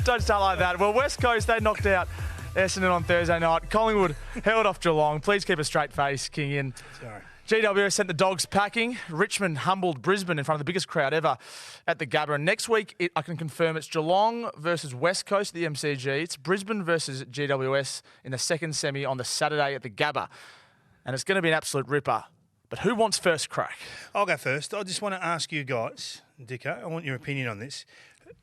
Don't start like that. Well, West Coast, they knocked out Essendon on Thursday night. Collingwood held off Geelong. Please keep a straight face, King in. Sorry. GWS sent the Dogs packing. Richmond humbled Brisbane in front of the biggest crowd ever at the Gabba. And next week, I can confirm it's Geelong versus West Coast at the MCG. It's Brisbane versus GWS in the second semi on the Saturday at the Gabba. And it's going to be an absolute ripper. But who wants first crack? I'll go first. I just want to ask you guys, Dicko, I want your opinion on this.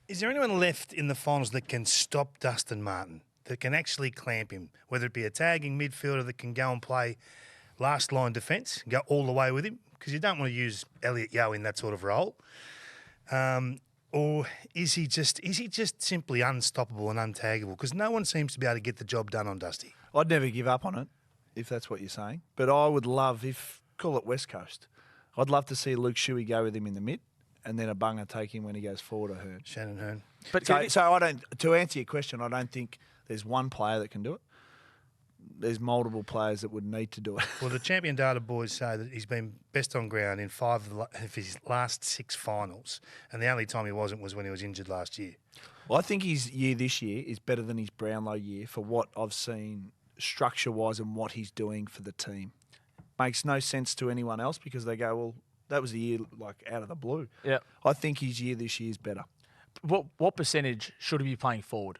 Is there anyone left in the finals that can stop Dustin Martin, that can actually clamp him, whether it be a tagging midfielder that can go and play last line defence, go all the way with him? Because you don't want to use Elliot Yeo in that sort of role. Or is he just simply unstoppable and untaggable? Because no one seems to be able to get the job done on Dusty. I'd never give up on it, if that's what you're saying. But I would love, call it West Coast, I'd love to see Luke Shuey go with him in the mid and then a bunger take him when he goes forward, I heard. Shannon Hearn. But So I don't. To answer your question, I don't think there's one player that can do it. There's multiple players that would need to do it. Well, the Champion Data boys say that he's been best on ground in 5 of his last 6 finals, and the only time he wasn't was when he was injured last year. Well, I think his year this year is better than his Brownlow year for what I've seen structure-wise and what he's doing for the team. Makes no sense to anyone else because they go, well, that was a year like out of the blue. Yeah. I think his year this year is better. What percentage should he be playing forward?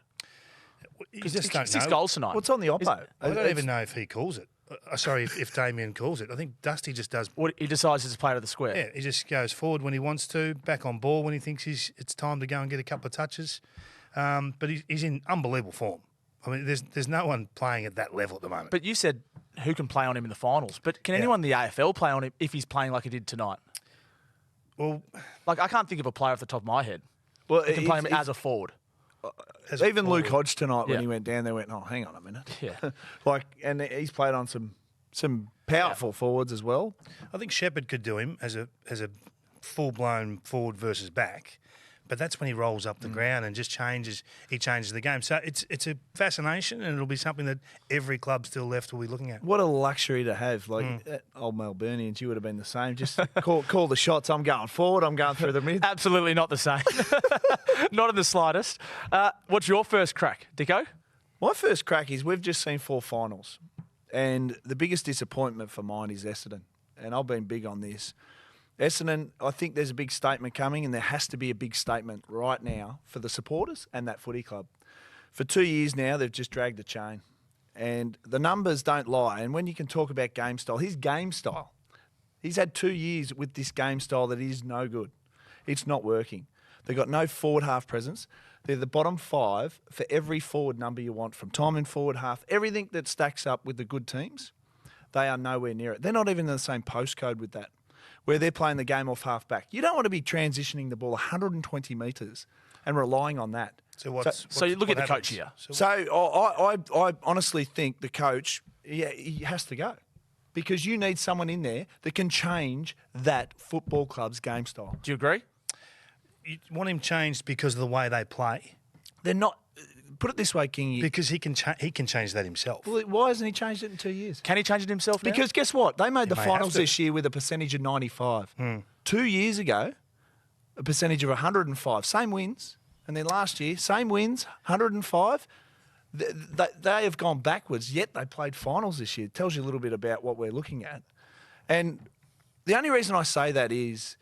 Because just don't 6 know. goals tonight. What's on the oppo? I don't even know if he calls it. Sorry, if Damien calls it. I think Dusty just does. He decides to play to the square. Yeah, he just goes forward when he wants to, back on ball when he thinks it's time to go and get a couple of touches. But he's in unbelievable form. I mean, there's no one playing at that level at the moment. But you said who can play on him in the finals. But can anyone in the AFL play on him if he's playing like he did tonight? Well, like I can't think of a player off the top of my head. Well, who can play him as a forward. Even Luke Hodge tonight when he went down, they went, oh, hang on a minute. Yeah. And he's played on some powerful forwards as well. I think Shepherd could do him as a full-blown forward versus back. But that's when he rolls up the ground and just changes the game. So it's a fascination, and it'll be something that every club still left will be looking at. What a luxury to have. Like old Melburnians, you would have been the same. Just call the shots. I'm going forward. I'm going through the mid. Absolutely not the same. Not in the slightest. What's your first crack, Dicko? My first crack is we've just seen 4 finals. And the biggest disappointment for mine is Essendon. And I've been big on this. Essendon, I think there's a big statement coming, and there has to be a big statement right now for the supporters and that footy club. For 2 years now, they've just dragged the chain. And the numbers don't lie. And when you can talk about game style, his game style, he's had 2 years with this game style that is no good. It's not working. They've got no forward half presence. They're the bottom 5 for every forward number you want, from time in forward half, everything that stacks up with the good teams. They are nowhere near it. They're not even in the same postcode with that, where they're playing the game off half back. You don't want to be transitioning the ball 120 metres and relying on that. So you look at the coach here. So I honestly think the coach, he has to go, because you need someone in there that can change that football club's game style. Do you agree? You want him changed because of the way they play? They're not. Put it this way, King. Because he can change that himself. Well, why hasn't he changed it in 2 years? Can he change it himself now? Because guess what? They made the may finals have to. this year with a percentage of 95. 2 years ago, a percentage of 105. Same wins. And then last year, same wins, 105. They have gone backwards, yet they played finals this year. It tells you a little bit about what we're looking at. And the only reason I say that is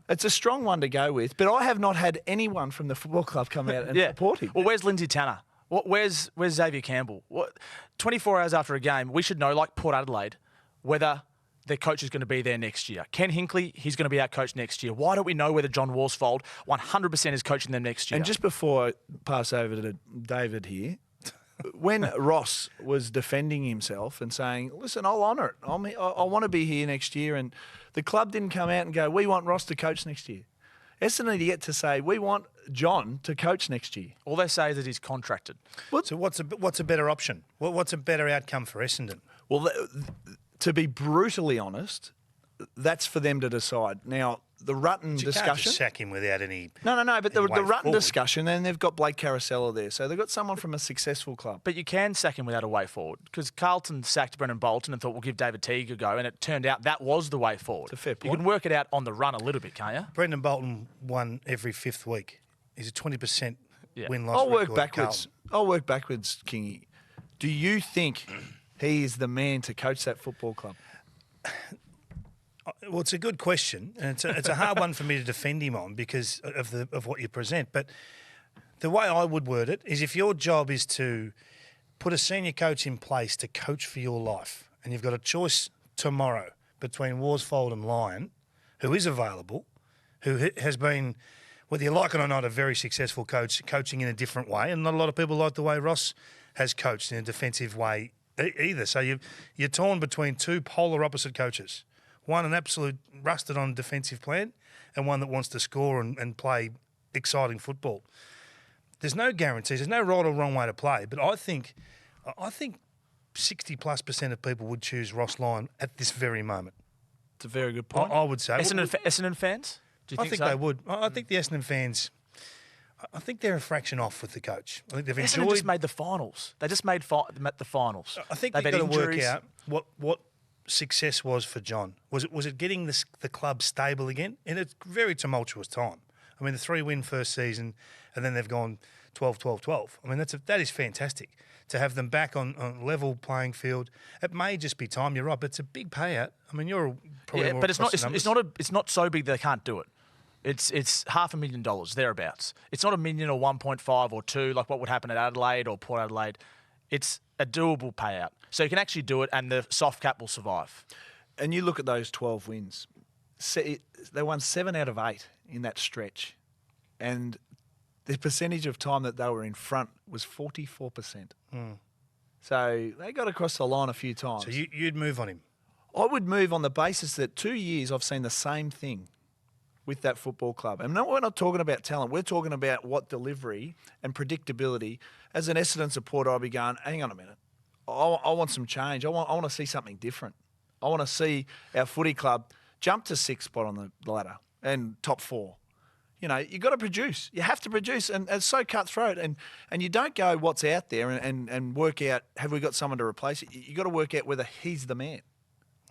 it's a strong one to go with, but I have not had anyone from the football club come out and support him. Well, where's Lindsay Tanner? Where's Xavier Campbell? 24 hours after a game, we should know, like Port Adelaide, whether their coach is going to be there next year. Ken Hinkley, he's going to be our coach next year. Why don't we know whether John Worsfold 100% is coaching them next year? And just before I pass over to David here, when Ross was defending himself and saying, listen, I'll honour it. I want to be here next year. And the club didn't come out and go, we want Ross to coach next year. Essendon to get to say, we want John to coach next year. All they say is that he's contracted. So what's a better option? What's a better outcome for Essendon? Well, to be brutally honest, that's for them to decide. Now, the Rutten You discussion. can't just sack him without any. No. But the way Rutten forward. discussion, and they've got Blake Carosella there, so they've got someone from a successful club. But you can sack him without a way forward, because Carlton sacked Brendan Bolton and thought we'll give David Teague a go, and it turned out that was the way forward. It's a fair You point. can work it out on the run a little bit, can't you? Brendan Bolton won every 5th week. He's a 20% Yeah. win-loss I'll work record at backwards. Carlton. I'll work backwards, Kingy. Do you think he is the man to coach that football club? Well, it's a good question, and it's a hard one for me to defend him on because of what you present. But the way I would word it is, if your job is to put a senior coach in place to coach for your life, and you've got a choice tomorrow between Worsfold and Lyon, who is available, who has been, whether you like it or not, a very successful coach, coaching in a different way, and not a lot of people like the way Ross has coached in a defensive way either. So you're torn between two polar opposite coaches. One, an absolute rusted on defensive plan, and one that wants to score and play exciting football. There's no guarantees. There's no right or wrong way to play. But I think 60+% of people would choose Ross Lyon at this very moment. It's a very good point. I would say. Essendon fans? Do you I think think so? they would. I think the Essendon fans, I think they're a fraction off with the coach. I think they've Essendon enjoyed. just made the finals. They just made the finals. I think They've they've had got to work injuries. out what success was for John. Was it getting the club stable again in a very tumultuous time? I mean, the 3-win first season, and then they've gone 12-12-12. I mean, that is fantastic to have them back on level playing field. It may just be time. You're right, but it's a big payout. I mean, you're probably Yeah, more but it's not. across the It's numbers. not. It's not so big they can't do it. It's $500,000 thereabouts. It's not $1 million or 1.5 or 2 like what would happen at Adelaide or Port Adelaide. It's a doable payout, so you can actually do it, and the soft cap will survive. And you look at those 12 wins. They won 7 out of 8 in that stretch. And the percentage of time that they were in front was 44%. So they got across the line a few times. So you'd move on him. I would move on the basis that 2 years I've seen the same thing with that football club. And no, we're not talking about talent. We're talking about what delivery and predictability. As an Essendon supporter, I'll be going, hang on a minute. I want some change. I want to see something different. I want to see our footy club jump to 6th spot on the ladder and top 4. You know, you've got to produce. You have to produce, and it's so cutthroat. And you don't go what's out there and work out, have we got someone to replace it? You've got to work out whether he's the man.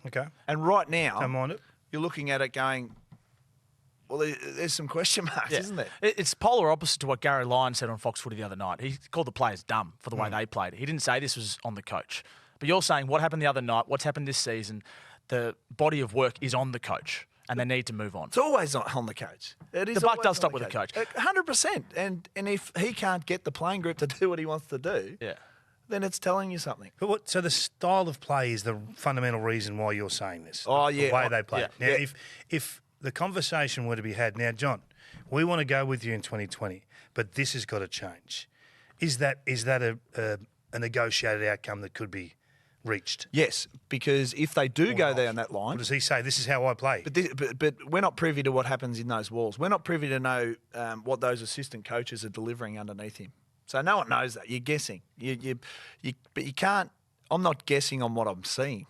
Okay. And right now, Don't mind it. you're looking at it going, well, there's some question marks, isn't there? It's polar opposite to what Gary Lyon said on Fox Footy the other night. He called the players dumb for the way they played. He didn't say this was on the coach. But you're saying what happened the other night, what's happened this season, the body of work is on the coach, and they need to move on. It's always on the coach. It is The buck always does on stop with the coach. 100%. And if he can't get the playing group to do what he wants to do, Yeah. then it's telling you something. But so the style of play is the fundamental reason why you're saying this. Oh, The yeah. way they play. Yeah. Now, Yeah. if the conversation were to be had, now, John, we want to go with you in 2020, but this has got to change. Is that a negotiated outcome that could be reached? Yes, because if they do go down that Or line, does he say, this is how I play? but we're not privy to what happens in those walls. We're not privy to know what those assistant coaches are delivering underneath him. So no one knows that. You're guessing. But you can't. I'm not guessing on what I'm seeing.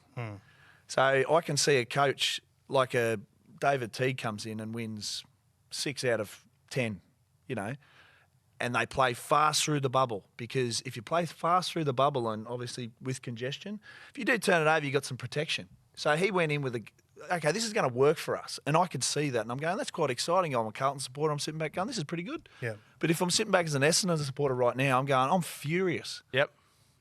So I can see a coach like a David Teague comes in and wins 6 out of 10, you know, and they play fast through the bubble, because if you play fast through the bubble and obviously with congestion, if you do turn it over, you got some protection. So he went in with okay, this is going to work for us. And I could see that. And I'm going, that's quite exciting. I'm a Carlton supporter. I'm sitting back going, this is pretty good. Yeah. But if I'm sitting back as an Essendon supporter right now, I'm going, I'm furious. Yep.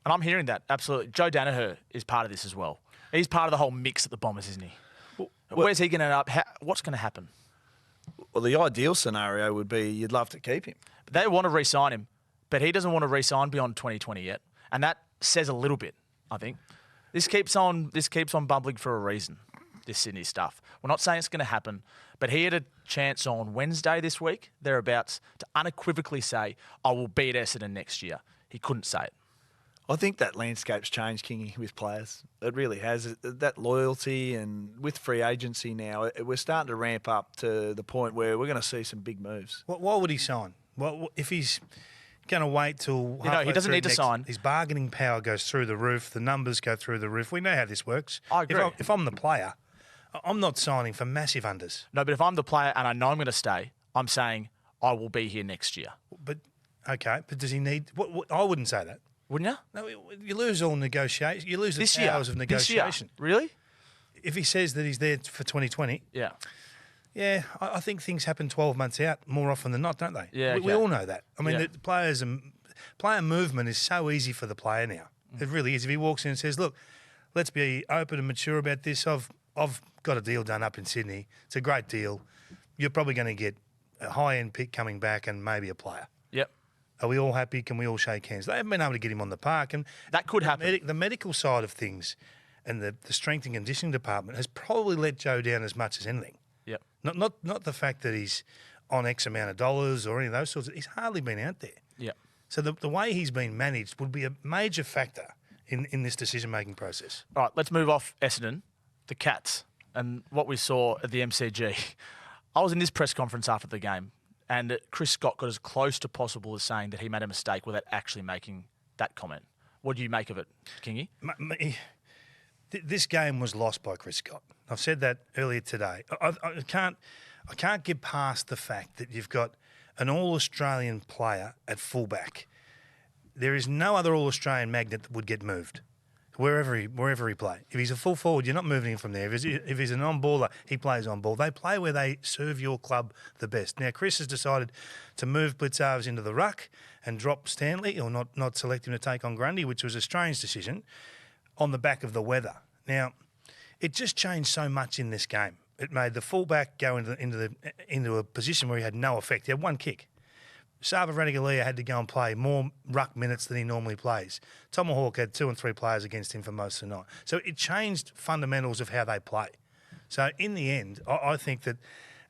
And I'm hearing that, absolutely. Joe Danaher is part of this as well. He's part of the whole mix at the Bombers, isn't he? Where's he going to end up? What's going to happen? Well, the ideal scenario would be you'd love to keep him. They want to re-sign him, but he doesn't want to re-sign beyond 2020 yet. And that says a little bit, I think. This keeps on bubbling for a reason, this Sydney stuff. We're not saying it's going to happen, but he had a chance on Wednesday this week, thereabouts, to unequivocally say, I will beat Essendon next year. He couldn't say it. I think that landscape's changed, Kingy, with players. It really has. That loyalty, and with free agency now, we're starting to ramp up to the point where we're going to see some big moves. Why would he sign? Well, if he's going to wait till halfway he doesn't through need to next, sign. his bargaining power goes through the roof. The numbers go through the roof. We know how this works. I agree. If I'm the player, I'm not signing for massive unders. No, but if I'm the player and I know I'm going to stay, I'm saying I will be here next year. But okay, but does he need? What, I wouldn't say that. Wouldn't you? No, you lose all negotiation. You lose the This year. powers of This year. negotiation. Really? If he says that he's there for 2020, Yeah. Yeah, I think things happen 12 months out more often than not, don't they? Yeah, we okay. all know that. I mean, Yeah. the players and player movement is so easy for the player now. It really is. If he walks in and says, "Look, let's be open and mature about this. I've got a deal done up in Sydney. It's a great deal. You're probably going to get a high-end pick coming back and maybe a player. Yep. Are we all happy? Can we all shake hands?" They haven't been able to get him on the park, and That could happen. the medical side of things and the strength and conditioning department has probably let Joe down as much as anything. Yep. Not the fact that he's on X amount of dollars or any of those sorts. He's hardly been out there. Yep. So the way he's been managed would be a major factor in this decision-making process. All right, let's move off Essendon, the Cats, and what we saw at the MCG. I was in this press conference after the game, and Chris Scott got as close to possible as saying that he made a mistake without actually making that comment. What do you make of it, Kingy? This game was lost by Chris Scott. I've said that earlier today. I can't get past the fact that you've got an All-Australian player at fullback. There is no other All-Australian magnet that would get moved wherever he plays. If he's a full forward, you're not moving him from there. If he's an on-baller, he plays on ball. They play where they serve your club the best. Now, Chris has decided to move Blitzarves into the ruck and drop Stanley, or not select him to take on Grundy, which was a strange decision, on the back of the weather. Now, it just changed so much in this game. It made the fullback go into a position where he had no effect. He had one kick. Sava Radigalia had to go and play more ruck minutes than he normally plays. Tomahawk had 2 and 3 players against him for most of the night. So it changed fundamentals of how they play. So in the end, I think that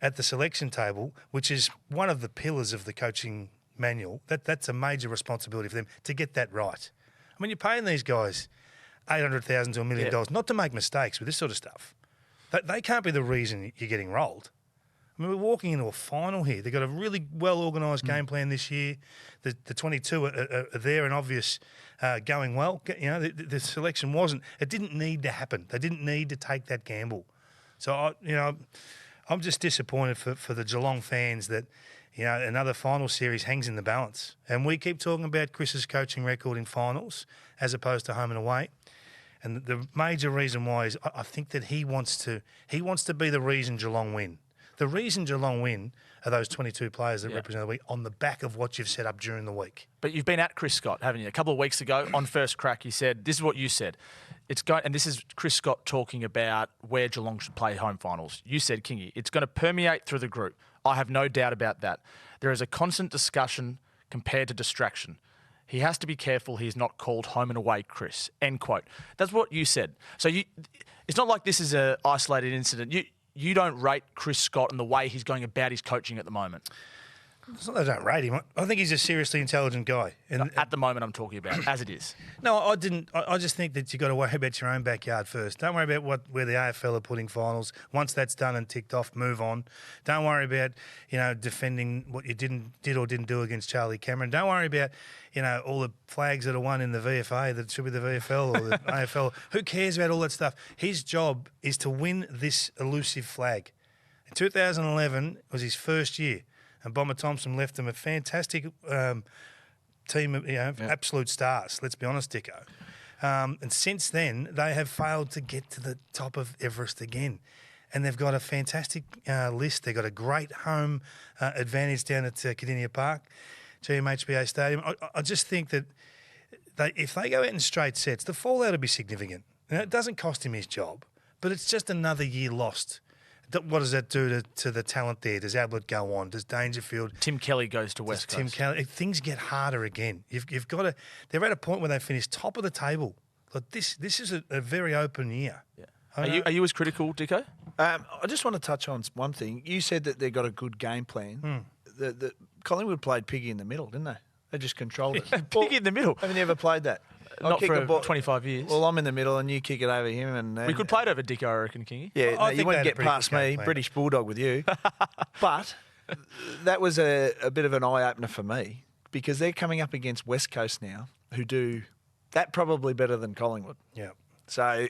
at the selection table, which is one of the pillars of the coaching manual, that's a major responsibility for them to get that right. I mean, you're paying these guys $800,000 to $1 million not to make mistakes with this sort of stuff. They can't be the reason you're getting rolled. I mean, we're walking into a final here. They've got a really well-organised game plan this year. The 22 are there and obvious, going well. You know, the selection wasn't. It didn't need to happen. They didn't need to take that gamble. So, I'm just disappointed for the Geelong fans that, another final series hangs in the balance. And we keep talking about Chris's coaching record in finals as opposed to home and away. And the major reason why is I think that he wants to be the reason Geelong win. The reason Geelong win are those 22 players that represent the week on the back of what you've set up during the week. But you've been at Chris Scott, haven't you? A couple of weeks ago on First Crack, he said, this is what you said. And this is Chris Scott talking about where Geelong should play home finals. You said, Kingy, it's going to permeate through the group. I have no doubt about that. There is a constant discussion compared to distraction. He has to be careful he's not called home and away, Chris. End quote. That's what you said. So it's not like this is an isolated incident. You don't rate Chris Scott and the way he's going about his coaching at the moment. It's not that I don't rate him. I think he's a seriously intelligent guy. And At the moment, I'm talking about, as it is. No, I didn't. I just think that you've got to worry about your own backyard first. Don't worry about where the AFL are putting finals. Once that's done and ticked off, move on. Don't worry about, defending what you did or didn't do against Charlie Cameron. Don't worry about, all the flags that are won in the VFA that should be the VFL or the AFL. Who cares about all that stuff? His job is to win this elusive flag. In 2011 was his first year. And Bomber Thompson left them a fantastic team of absolute stars, let's be honest, Dicko. And since then, they have failed to get to the top of Everest again. And they've got a fantastic list. They've got a great home advantage down at Cardinia Park, GMHBA Stadium. I just think that if they go out in straight sets, the fallout will be significant. Now, it doesn't cost him his job, but it's just another year lost. What does that do to the talent there? Does Ablett go on? Does Dangerfield? Tim Kelly goes to West Coast. Tim Kelly. Things get harder again. You've got to. They're at a point where they finish top of the table. Like this is a very open year. Yeah. Are you as critical, Dicko? I just want to touch on one thing. You said that they've got a good game plan. The Collingwood played piggy in the middle, didn't they? They just controlled it. Piggy in the middle. Haven't you ever played that? Not for 25 years. Well, I'm in the middle and you kick it over him. And we could play it over Dicko, I reckon, Kingy. Yeah, I you think wouldn't they get had a pretty past good game me, plan. British Bulldog with you. But that was a bit of an eye-opener for me because they're coming up against West Coast now who do that probably better than Collingwood. Yeah. So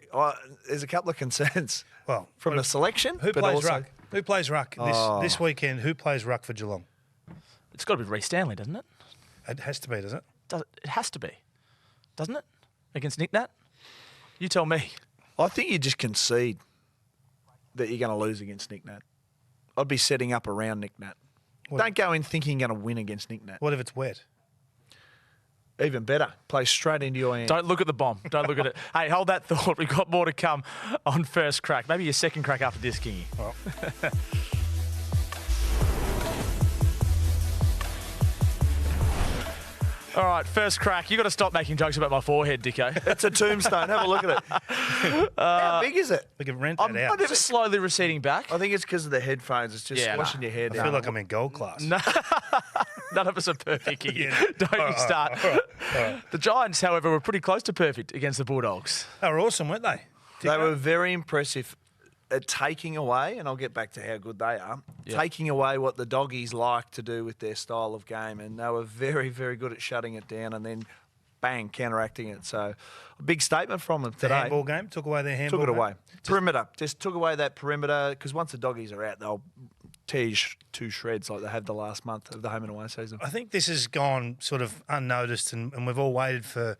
there's a couple of concerns. Well, from the selection, who but plays also, ruck? Who plays ruck this weekend? Who plays ruck for Geelong? It's got to be Reece Stanley, doesn't it? It has to be, does it? It has to be, doesn't it? Against Nick Nat? You tell me. I think you just concede that you're going to lose against Nick Nat. I'd be setting up around Nick Nat. Don't go in thinking you're going to win against Nick Nat. What if it's wet? Even better. Play straight into your hand. Don't look at the bomb. Don't look at it. Hey, hold that thought. We've got more to come on First Crack. Maybe your second crack after this, Kingy. Well. All right, First Crack. You got to stop making jokes about my forehead, Dicko. It's a tombstone. Have a look at it. How big is it? We can rent that out. I'm just slowly receding back. I think it's because of the headphones. It's just squashing your hair I down. feel like I'm in gold class. No. None of us are perfect, Kingy. Yeah. Don't you start. All right. The Giants, however, were pretty close to perfect against the Bulldogs. They were awesome, weren't they? They were very impressive at taking away, and I'll get back to how good they are, taking away what the doggies like to do with their style of game. And they were very, very good at shutting it down and then, bang, counteracting it. So a big statement from them The today. handball game, took away their handball Took it game. away. Perimeter. Just took away that perimeter because once the doggies are out, they'll tear you to shreds like they have the last month of the home and away season. I think this has gone sort of unnoticed, and we've all waited for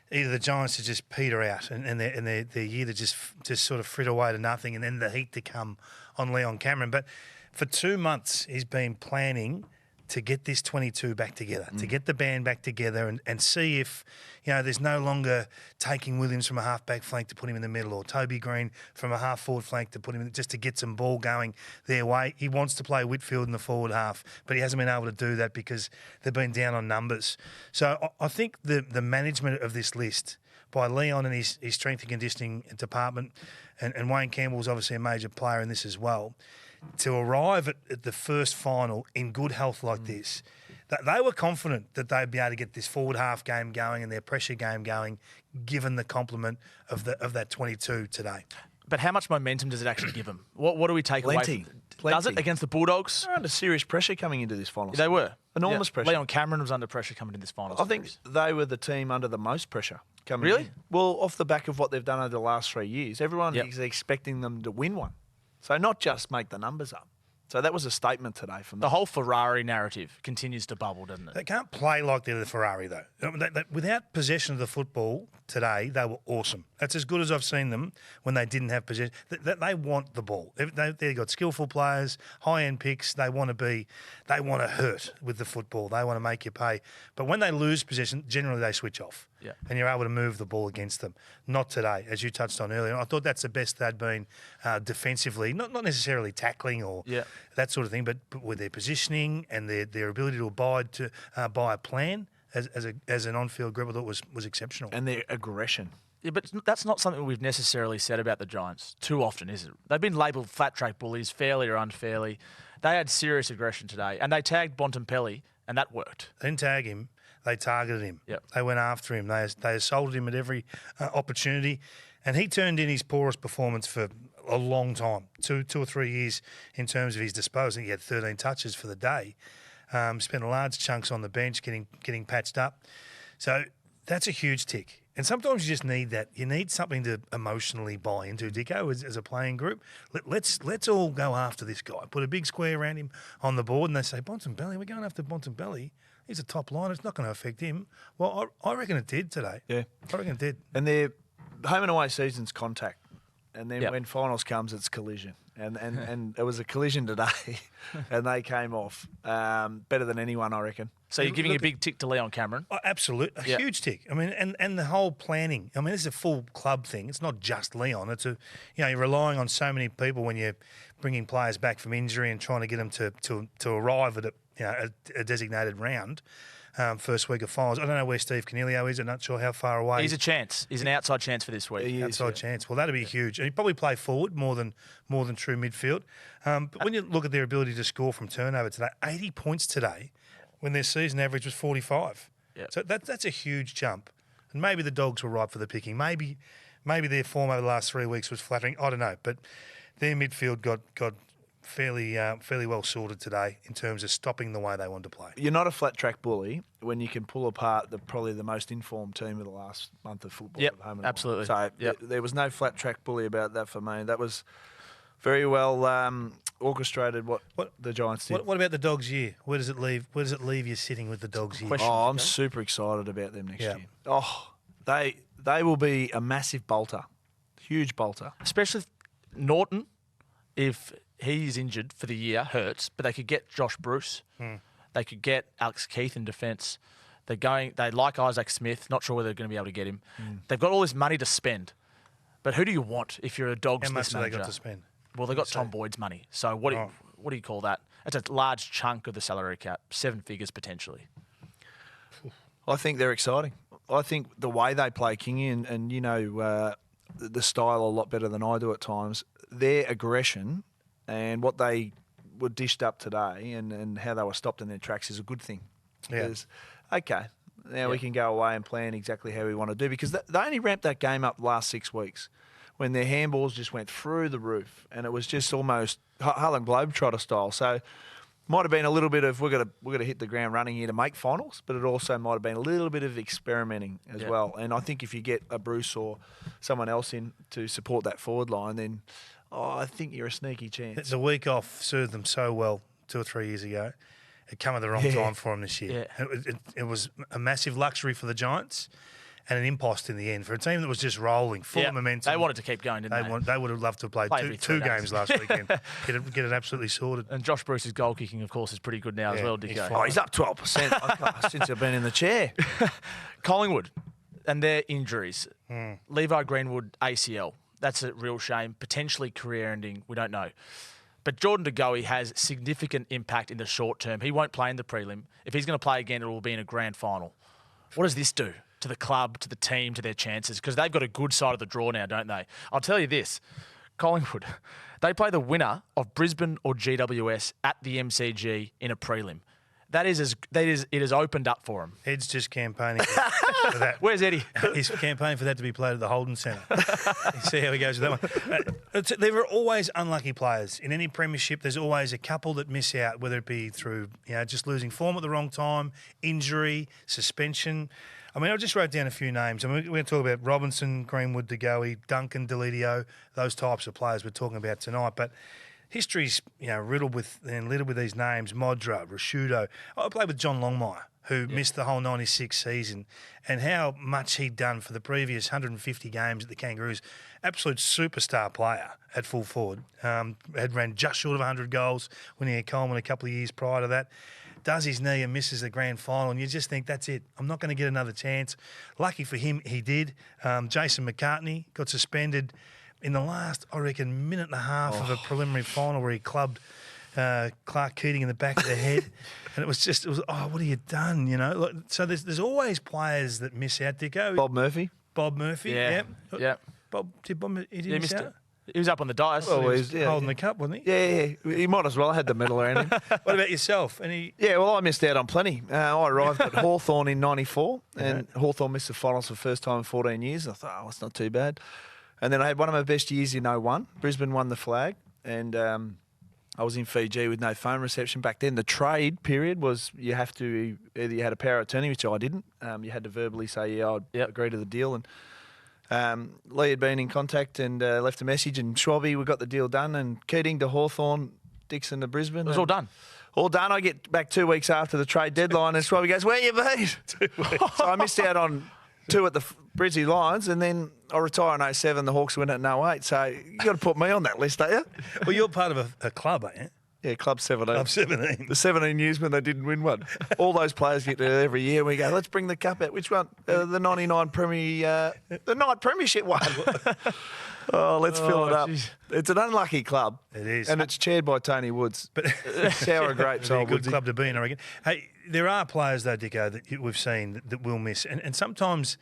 either the Giants to just peter out and their year to just sort of frit away to nothing, and then the heat to come on Leon Cameron. But for 2 months, he's been planning to get this 22 back together, to get the band back together and see if, there's no longer taking Williams from a half-back flank to put him in the middle or Toby Green from a half-forward flank to put him in, just to get some ball going their way. He wants to play Whitfield in the forward half, but he hasn't been able to do that because they've been down on numbers. So I think the management of this list by Leon and his strength and conditioning department, and Wayne Campbell's obviously a major player in this as well, to arrive at the first final in good health like this, that they were confident that they'd be able to get this forward half game going and their pressure game going, given the complement of that 22 today. But how much momentum does it actually give them? What do we take away? Plenty. Does it against the Bulldogs? They're under serious pressure coming into this final. They were. Enormous pressure. Leon Cameron was under pressure coming into this final. I think they were the team under the most pressure coming Really? in. Well, off the back of what they've done over the last 3 years, everyone Yep. is expecting them to win one. So not just make the numbers up. So that was a statement today from The them. whole Ferrari narrative continues to bubble, doesn't They it? can't play like they're the Ferrari, though. Without possession of the football today, they were awesome. That's as good as I've seen them when they didn't have possession. They want the ball. They've got skillful players, high-end picks. They want to hurt with the football. They want to make you pay. But when they lose possession, generally they switch off. Yeah. And you're able to move the ball against them. Not today, as you touched on earlier. I thought that's the best they'd been defensively, not necessarily tackling or that sort of thing, but with their positioning and their ability to abide by a plan as an on-field group, I thought was exceptional. And their aggression. Yeah, but that's not something we've necessarily said about the Giants too often, is it? They've been labelled flat track bullies, fairly or unfairly. They had serious aggression today, and they tagged Bontempelli, and that worked. They didn't tag him. They targeted him. Yep. They went after him. They assaulted him at every opportunity. And he turned in his poorest performance for a long time, 2 or 3 years in terms of his disposal. He had 13 touches for the day. Spent large chunks on the bench getting patched up. So that's a huge tick. And sometimes you just need that. You need something to emotionally buy into, Dicko, as a playing group. Let's all go after this guy. Put a big square around him on the board, and they say, Bontempelli, we're going after Bontempelli. He's a top line. It's not going to affect him. Well, I reckon it did today. Yeah. I reckon it did. And their home and away season's contact. And then Yep. when finals comes, it's collision. And it was a collision today, and they came off better than anyone, I reckon. So you're giving a big tick to Leon Cameron. Oh, absolutely. A huge tick. I mean, and the whole planning. I mean, this is a full club thing. It's not just Leon. It's you're relying on so many people when you're bringing players back from injury and trying to get them to arrive at a designated round. First week of finals. I don't know where Steve Canelio is. I'm not sure how far away. He's a chance. He's an outside chance for this week. Outside chance. Well, that'd be huge. And he'd probably play forward more than true midfield. But when you look at their ability to score from turnover today, 80 points today, when their season average was 45. Yep. So that's a huge jump. And maybe the Dogs were ripe for the picking. Maybe their form over the last 3 weeks was flattering. I don't know. But their midfield got fairly well sorted today in terms of stopping the way they wanted to play. You're not a flat track bully when you can pull apart probably the most informed team of the last month of football. Yep, at home and absolutely. away. So there was no flat track bully about that for me. That was very well orchestrated what the Giants did. What about the Dogs' year? Where does it leave you sitting with the Dogs' year? Question. I'm super excited about them next Yeah. year. Oh, they will be a massive bolter, huge bolter. Especially Norton, if he's injured for the year, hurts, but they could get Josh Bruce. They could get Alex Keith in defence. They like Isaac Smith. Not sure whether they're going to be able to get him. They've got all this money to spend. But who do you want if you're a Dogs How much list have they manager? got to spend? Well, They got Tom Boyd's money. So what do you call that? That's a large chunk of the salary cap, 7 figures potentially. I think they're exciting. I think the way they play Kingy and you know the style a lot better than I do at times. Their aggression and what they were dished up today and how they were stopped in their tracks is a good thing. Because, okay, now we can go away and plan exactly how we want to do. Because they only ramped that game up last 6 weeks when their handballs just went through the roof and it was just almost Harlem Globetrotter style. So might have been a little bit of we're gonna hit the ground running here to make finals, but it also might have been a little bit of experimenting as well. And I think if you get a Bruce or someone else in to support that forward line, then I think you're a sneaky chance. The week off served them so well 2 or 3 years ago. It came at the wrong time for them this year. Yeah. It was a massive luxury for the Giants and an impost in the end for a team that was just rolling, full of momentum. They wanted to keep going, didn't they? They would have loved to have played Play two games last weekend. Get it absolutely sorted. And Josh Bruce's goal kicking, of course, is pretty good now as well, he's Dicko. fine. He's up 12% since I've been in the chair. Collingwood and their injuries. Levi Greenwood, ACL. That's a real shame. Potentially career ending. We don't know. But Jordan De Goey has significant impact in the short term. He won't play in the prelim. If he's going to play again, it will be in a grand final. What does this do to the club, to the team, to their chances? Because they've got a good side of the draw now, don't they? I'll tell you this. Collingwood, they play the winner of Brisbane or GWS at the MCG in a prelim. It has opened up for him. Ed's just campaigning for that. Where's Eddie? He's campaigning for that to be played at the Holden Centre. See how he goes with that one. There are always unlucky players. In any premiership, there's always a couple that miss out, whether it be through just losing form at the wrong time, injury, suspension. I mean, I just wrote down a few names. I mean, we're going to talk about Robinson, Greenwood, De Goey, Duncan, Delidio, those types of players we're talking about tonight. But history's littered with these names: Modra, Rashudo. I played with John Longmire, who missed the whole '96 season, and how much he'd done for the previous 150 games at the Kangaroos. Absolute superstar player at full forward. Had ran just short of 100 goals when he had Coleman a couple of years prior to that. Does his knee and misses the grand final, and you just think, that's it. I'm not going to get another chance. Lucky for him, he did. Jason McCartney got suspended in the last, I reckon, minute and a half of a preliminary final where he clubbed Clark Keating in the back of the head. And it was, what have you done, So there's always players that miss out, Dicko. Bob Murphy. Yeah. Bob, he didn't miss out? He was up on the dais. Oh, He was holding the cup, wasn't he? Yeah, he might as well have had the medal around him. What about yourself? Yeah, well, I missed out on plenty. I arrived at Hawthorn in '94, and Hawthorn missed the finals for the first time in 14 years. I thought, it's not too bad. And then I had one of my best years in '01. Brisbane won the flag, and I was in Fiji with no phone reception back then. The trade period was you have to either you had a power of attorney, which I didn't. You had to verbally say, I'd agree to the deal. And Lee had been in contact and left a message, and Schwabby, we got the deal done, and Keating to Hawthorn, Dixon to Brisbane. It was all done. All done. I get back 2 weeks after the trade deadline, and Schwabby goes, where you been? 2 weeks. So I missed out on 2 at the Brizzy Lions, and then I retire in '07. The Hawks win it in '08. So you got to put me on that list, don't you? Well, you're part of a club, aren't you? Yeah, Club 17. Club 17. The 17 years when they didn't win one. All those players get there every year. We go, let's bring the cup out. Which one? The '99 the night premiership one. Let's fill it up. Geez. It's an unlucky club. It is. And it's chaired by Tony Woods. But sour grapes. A good club to be in, I reckon. Hey, there are players, though, Dicko, that we've seen that will miss. And sometimes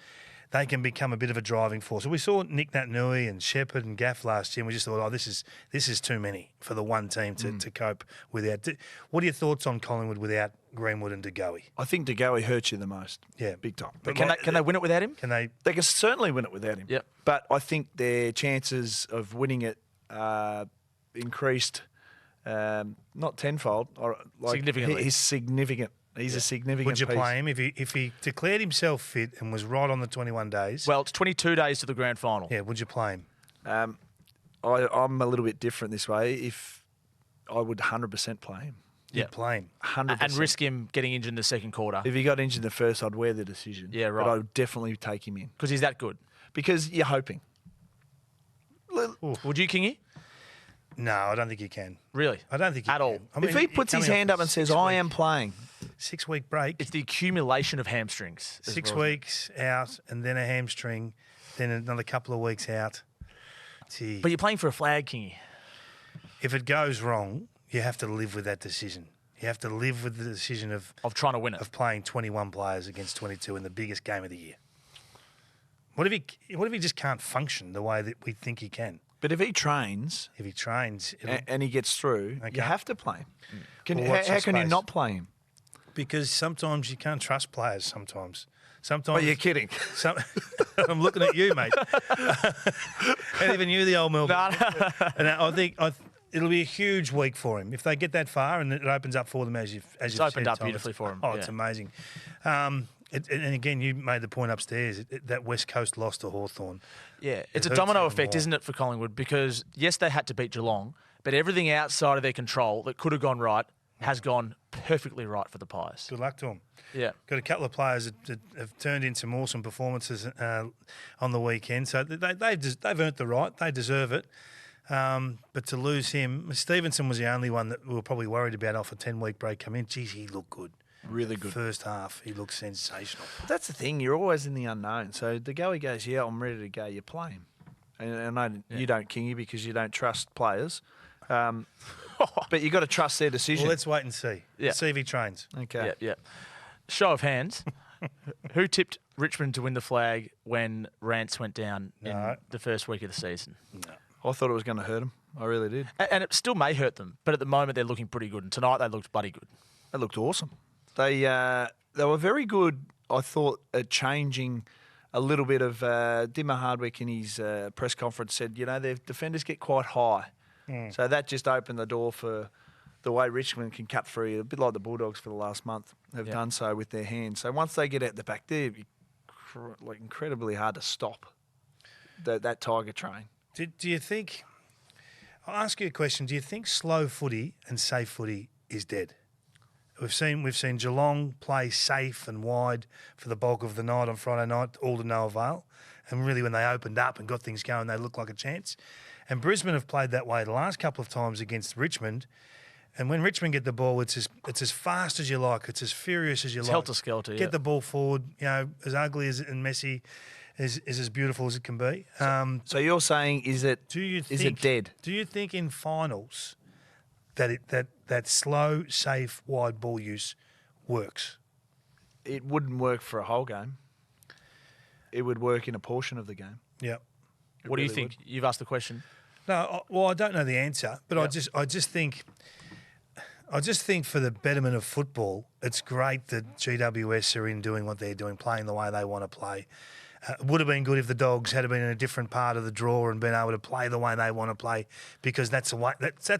they can become a bit of a driving force. We saw Nick Nat-Nui and Shepherd and Gaff last year, and we just thought, this is too many for the one team to cope without. What are your thoughts on Collingwood without Greenwood and De Goey? I think De Goey hurts you the most. Yeah. Big time. But can they win it without him? Can they? They can certainly win it without him. Yep. But I think their chances of winning it increased not tenfold. Significantly. He's significant. He's a significant Would you piece. play him if he declared himself fit and was right on the 21 days? Well, it's 22 days to the grand final. Yeah, would you play him? I'm a little bit different this way. If I would 100% play him. You'd play him. 100%. And risk him getting injured in the second quarter. If he got injured in the first, I'd wear the decision. Yeah, right. But I would definitely take him in. Because he's that good. Because you're hoping. Would you, Kingy? No, I don't think he can. Really? I don't think he At can. all. I mean, If he puts his coming hand up and says, I am playing. 6-week break, It's the accumulation of hamstrings. as 6 well, isn't it? weeks out, and then a hamstring, then another couple of weeks out. Gee. But you're playing for a flag, Kingy. If it goes wrong, you have to live with that decision. You have to live with the decision Of trying to win it. of playing 21 players against 22 in the biggest game of the year. What if he just can't function the way that we think he can? But if he trains If he trains, and he gets through, Okay. you have to play him. Well, watch How the can you space. not play him? because sometimes you can't trust players. Sometimes But you're kidding. Some, I'm looking at you, mate. And even you, the old Melbourne. And I think it'll be a huge week for him if they get that far, and it opens up for them as you've It's said, opened up Tom. beautifully for him. Oh, it's yeah. amazing. And again, you made the point upstairs that West Coast loss to Hawthorn. Yeah, it's a hurts domino even effect, more. isn't it, for Collingwood? Because, yes, they had to beat Geelong, but everything outside of their control that could have gone right has gone perfectly right for the Pies. Good luck to them. Yeah. Got a couple of players that have turned in some awesome performances on the weekend, so they've earned the right. They deserve it. But to lose him, Stevenson was the only one that we were probably worried about off a 10-week break come in. Geez, he looked good. Really good. First half, he looked sensational. That's the thing. You're always in the unknown. So the goalie goes, yeah, I'm ready to go. You play him. And I know you don't, Kingy, because you don't trust players. But you got to trust their decision. Well, let's wait and see. Yeah. See if he trains. Okay. Yeah, yeah. Show of hands. Who tipped Richmond to win the flag when Rance went down in No. the first week of the season? I thought it was going to hurt them. I really did. And it still may hurt them, but at the moment they're looking pretty good. And tonight they looked bloody good. They looked awesome. They were very good, I thought, at changing a little bit of Dimmer Hardwick in his press conference said, their defenders get quite high. So that just opened the door for the way Richmond can cut through, a bit like the Bulldogs for the last month have done so with their hands. So once they get out the back, they're incredibly hard to stop, that Tiger train. Do you think? I'll ask you a question. Do you think slow footy and safe footy is dead? We've seen Geelong play safe and wide for the bulk of the night on Friday night, all to no avail. And really, when they opened up and got things going, they looked like a chance. And Brisbane have played that way the last couple of times against Richmond. And when Richmond get the ball, it's as fast as you like. It's as furious as you like. helter-skelter, Get yeah. the ball forward. As ugly as and messy is as beautiful as it can be. So you're saying, is it dead? Do you think in finals that slow, safe, wide ball use works? It wouldn't work for a whole game. It would work in a portion of the game. Yeah. What do you really think? You've asked the question. No, I don't know the answer, but I just think for the betterment of football, it's great that GWS are in doing what they're doing, playing the way they want to play. It would have been good if the Dogs had been in a different part of the draw and been able to play the way they want to play, because that's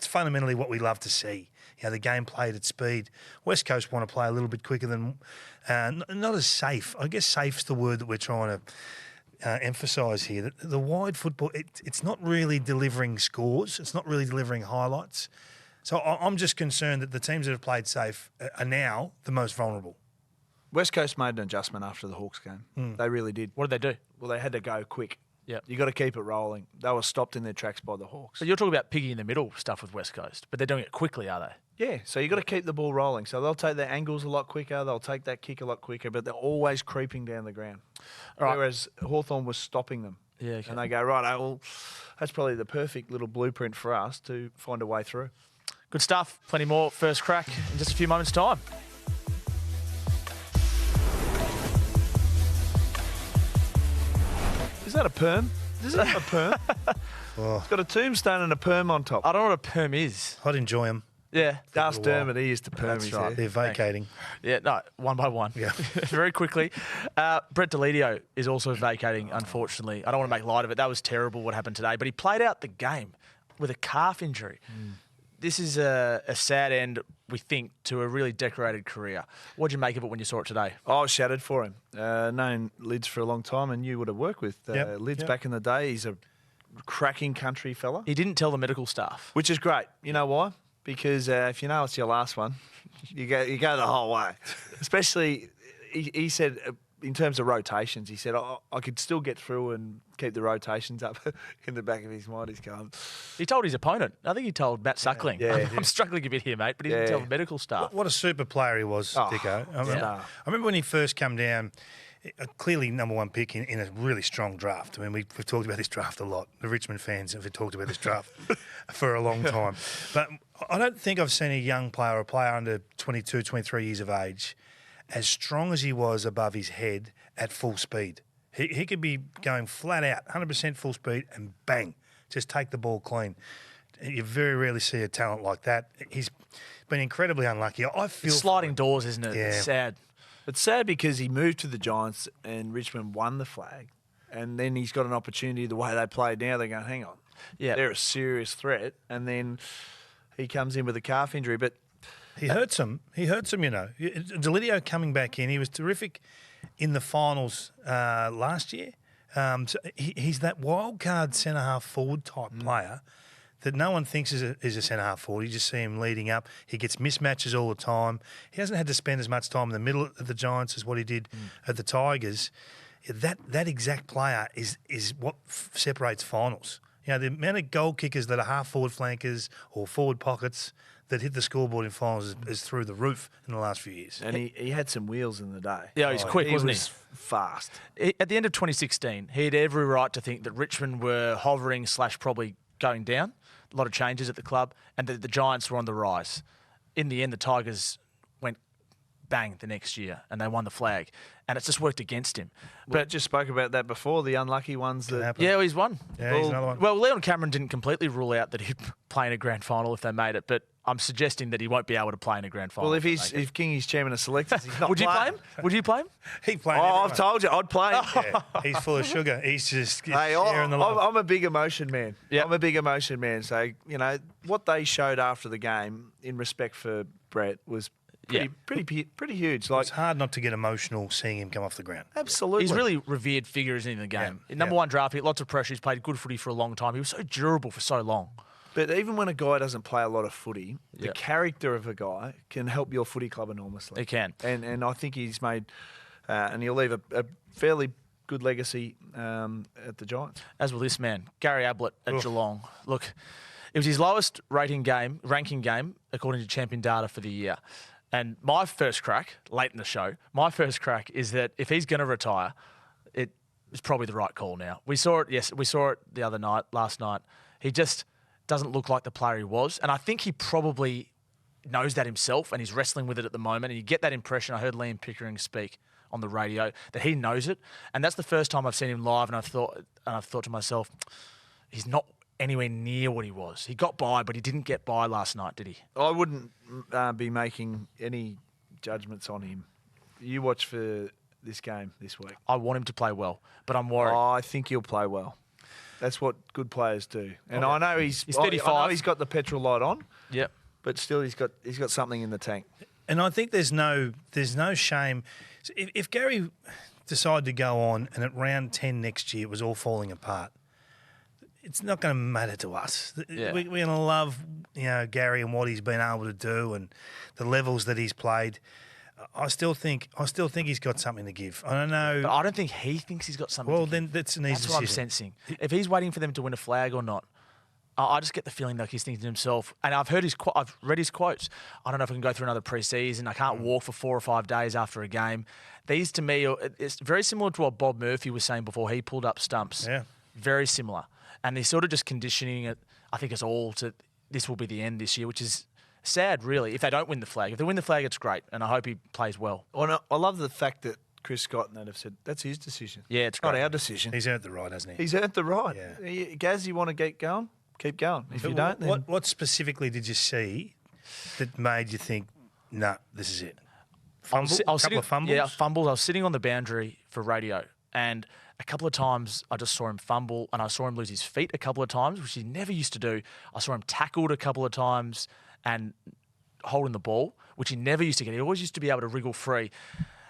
fundamentally what we love to see. The game played at speed. West Coast want to play a little bit quicker than, not as safe. I guess safe's the word that we're trying to emphasise here. The wide football, it's not really delivering scores. It's not really delivering highlights. So I'm just concerned that the teams that have played safe are now the most vulnerable. West Coast made an adjustment after the Hawks game. They really did. What did they do? Well, they had to go quick. Yeah. You got to keep it rolling. They were stopped in their tracks by the Hawks. So you're talking about piggy in the middle stuff with West Coast, but they're doing it quickly, are they? Yeah, so you got to keep the ball rolling. So they'll take their angles a lot quicker. They'll take that kick a lot quicker, but they're always creeping down the ground. All right. Whereas Hawthorn was stopping them. Yeah, okay. And they go, right, well, that's probably the perfect little blueprint for us to find a way through. Good stuff. Plenty more first crack in just a few moments' time. Is that a perm? Does it have a perm? It's got a tombstone and a perm on top. I don't know what a perm is. I'd enjoy them. Yeah. Ask little while. Dermot, he used to perm That's his right. hair. They're vacating. Yeah, no, one by one. Yeah. Very quickly. Brett Deledio is also vacating, unfortunately. I don't want to make light of it. That was terrible what happened today. But he played out the game with a calf injury. This is a sad end, we think, to a really decorated career. What did you make of it when you saw it today? I was shattered for him. Known Lids for a long time, and you would have worked with Yep, Lids yep. back in the day. He's a cracking country fella, He didn't tell the medical staff. which is great. You know why? Because if you know it's your last one, you go the whole way. Especially, he said in terms of rotations, he said, I could still get through and keep the rotations up. In the back of his mind, he's going. He told his opponent. I think he told Matt Suckling. Yeah. I'm struggling a bit here, mate, but he didn't tell the medical staff. What a super player he was, Dicko. I remember when he first came down, clearly number one pick in a really strong draft. I mean, we've talked about this draft a lot. The Richmond fans have talked about this draft for a long time. But I don't think I've seen a young player, or a player under 22, 23 years of age, as strong as he was above his head at full speed. He could be going flat out, 100% full speed, and bang, just take the ball clean. You very rarely see a talent like that. He's been incredibly unlucky. I feel It's sliding doors, isn't it? Yeah. It's sad. It's sad because he moved to the Giants and Richmond won the flag, and then he's got an opportunity. The way they play now, they're going, hang on, they're a serious threat, and then he comes in with a calf injury, but. He hurts him. You know. Delidio coming back in, he was terrific in the finals last year. So he's that wild card centre half forward type player that no one thinks is a centre half forward. You just see him leading up. He gets mismatches all the time. He hasn't had to spend as much time in the middle of the Giants as what he did at the Tigers. That exact player is what separates finals. You know, the amount of goal kickers that are half forward flankers or forward pockets that hit the scoreboard in finals is through the roof in the last few years. And he had some wheels in the day. Yeah, he's quick, wasn't he? He was fast. At the end of 2016, he had every right to think that Richmond were hovering / probably going down. A lot of changes at the club, and that the Giants were on the rise. In the end, the Tigers went bang the next year, and they won the flag. And it's just worked against him. But we just spoke about that before, the unlucky ones. Yeah, he's won. Yeah, he's another one. Well, Leon Cameron didn't completely rule out that he'd play in a grand final if they made it, but I'm suggesting that he won't be able to play in a grand final. Well, if King is chairman of selectors, he's not Would you play him? Would you play him? He played. I've told you, I'd play him. Yeah, he's full of sugar. He's just Hey, sharing the love. I'm a big emotion man. Yep. I'm a big emotion man. So, you know, what they showed after the game in respect for Brett was pretty huge. Like, It's hard not to get emotional seeing him come off the ground. absolutely. He's really revered figure, isn't he, in the game? Number one draft pick, lots of pressure. He's played good footy for a long time. He was so durable for so long. But even when a guy doesn't play a lot of footy, the Yep. character of a guy can help your footy club enormously. He can. And I think he's made, and he'll leave a fairly good legacy at the Giants. As will this man, Gary Ablett at Geelong. Look, it was his lowest ranking game, according to Champion Data for the year. And my first crack, late in the show, is that if he's going to retire, it is probably the right call now. We saw it the other night, last night. He just doesn't look like the player he was. And I think he probably knows that himself and he's wrestling with it at the moment. And you get that impression. I heard Liam Pickering speak on the radio that he knows it. And that's the first time I've seen him live. And I've thought to myself, he's not anywhere near what he was. He got by, but he didn't get by last night, did he? I wouldn't be making any judgments on him. You watch for this game this week. I want him to play well, but I'm worried. I think he'll play well. That's what good players do. And I know he's 35. I know he's got the petrol light on. Yep. But still, he's got something in the tank. And I think there's no shame. If Gary decided to go on and at round 10 next year it was all falling apart, it's not going to matter to us. Yeah. We're going to love, Gary and what he's been able to do and the levels that he's played. I still think he's got something to give. I don't know. But I don't think he thinks he's got something Well, to then give. that's an easy That's what I'm decision. sensing. If he's waiting for them to win a flag or not, I just get the feeling like he's thinking to himself, and I've read his quotes. I don't know if I can go through another pre-season. I can't walk for 4 or 5 days after a game. These, to me, it's very similar to what Bob Murphy was saying before he pulled up stumps. Yeah. Very similar. And he's sort of just conditioning it, I think, us all to this will be the end this year, which is sad, really, if they don't win the flag. If they win the flag, it's great, and I hope he plays well. I love the fact that Chris Scott and that have said that's his decision. Yeah, it's not great. our decision. He's earned the right, hasn't he? He's earned the right. Yeah. Gaz, you want to get going? Keep going. If you don't, then What specifically did you see that made you think, nah, this is it? I was Couple sitting, of fumbles? Yeah, fumbles. I was sitting on the boundary for radio, and a couple of times I just saw him fumble, and I saw him lose his feet a couple of times, which he never used to do. I saw him tackled a couple of times and holding the ball, which he never used to get. He always used to be able to wriggle free.